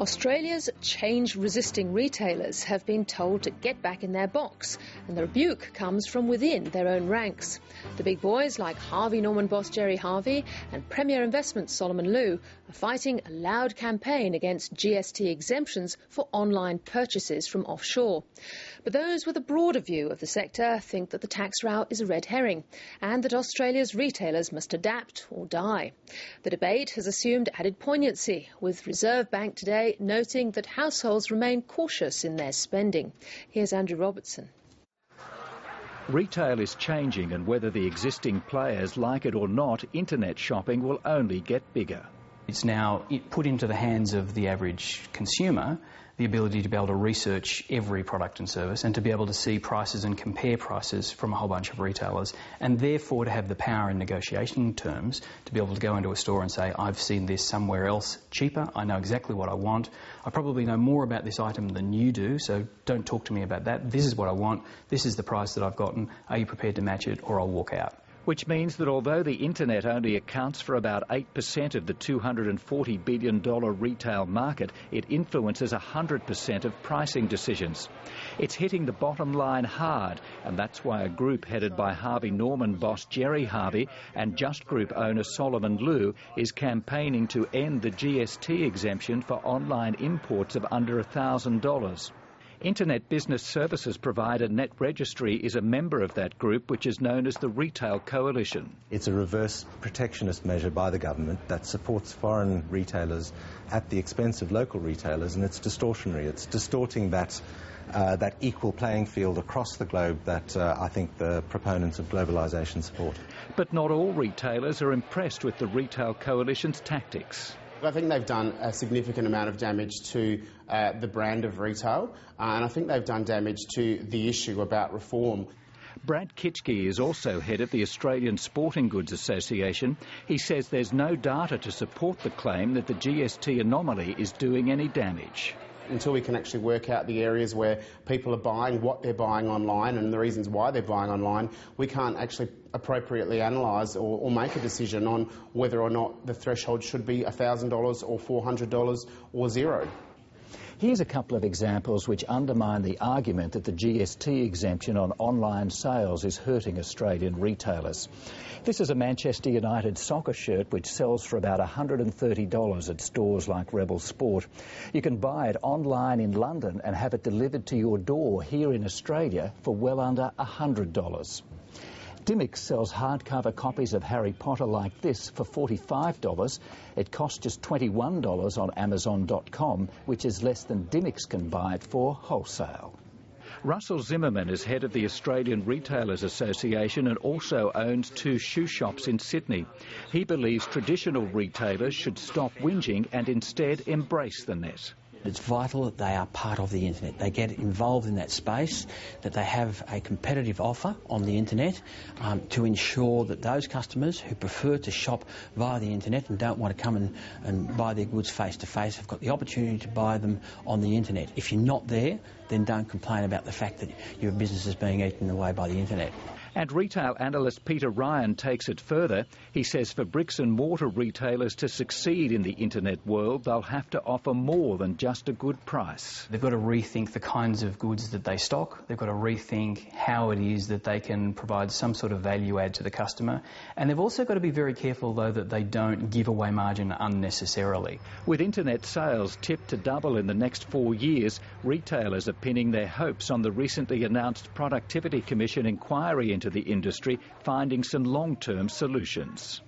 Australia's change-resisting retailers have been told to get back in their box, and the rebuke comes from within their own ranks. The big boys like Harvey Norman boss Gerry Harvey and Premier Investments Solomon Lew are fighting a loud campaign against GST exemptions for online purchases from offshore. But those with a broader view of the sector think that the tax row is a red herring and that Australia's retailers must adapt or die. The debate has assumed added poignancy, with Reserve Bank today noting that households remain cautious in their spending. Here's Andrew Robertson. Retail is changing, and whether the existing players like it or not, internet shopping will only get bigger. It's now put into the hands of the average consumer the ability to be able to research every product and service and to be able to see prices and compare prices from a whole bunch of retailers, and therefore to have the power in negotiation terms to be able to go into a store and say, I've seen this somewhere else cheaper, I know exactly what I want, I probably know more about this item than you do, so don't talk to me about that, this is what I want, this is the price that I've gotten, are you prepared to match it, or I'll walk out. Which means that although the internet only accounts for about 8% of the $240 billion retail market, it influences 100% of pricing decisions. It's hitting the bottom line hard, and that's why a group headed by Harvey Norman boss Gerry Harvey and Just Group owner Solomon Lew is campaigning to end the GST exemption for online imports of under $1,000. Internet business services provider Net Registry is a member of that group, which is known as the Retail Coalition. It's a reverse protectionist measure by the government that supports foreign retailers at the expense of local retailers, and it's distortionary. It's distorting that equal playing field across the globe that I think the proponents of globalisation support. But not all retailers are impressed with the Retail Coalition's tactics. I think they've done a significant amount of damage to the brand of retail, and I think they've done damage to the issue about reform. Brad Kitschke is also head of the Australian Sporting Goods Association. He says there's no data to support the claim that the GST anomaly is doing any damage. Until we can actually work out the areas where people are buying, what they're buying online and the reasons why they're buying online, we can't actually appropriately analyse or make a decision on whether or not the threshold should be $1,000 or $400 or zero. Here's a couple of examples which undermine the argument that the GST exemption on online sales is hurting Australian retailers. This is a Manchester United soccer shirt which sells for about $130 at stores like Rebel Sport. You can buy it online in London and have it delivered to your door here in Australia for well under $100. Dymocks sells hardcover copies of Harry Potter like this for $45. It costs just $21 on Amazon.com, which is less than Dymocks can buy it for wholesale. Russell Zimmerman is head of the Australian Retailers Association and also owns 2 shoe shops in Sydney. He believes traditional retailers should stop whinging and instead embrace the net. It's vital that they are part of the internet. They get involved in that space, that they have a competitive offer on the internet to ensure that those customers who prefer to shop via the internet and don't want to come and buy their goods face to face have got the opportunity to buy them on the internet. If you're not there, then don't complain about the fact that your business is being eaten away by the internet. And retail analyst Peter Ryan takes it further. He says for bricks and mortar retailers to succeed in the internet world, they'll have to offer more than just a good price. They've got to rethink the kinds of goods that they stock. They've got to rethink how it is that they can provide some sort of value add to the customer. And they've also got to be very careful, though, that they don't give away margin unnecessarily. With internet sales tipped to double in the next 4 years, retailers are pinning their hopes on the recently announced Productivity Commission inquiry into the industry, finding some long-term solutions.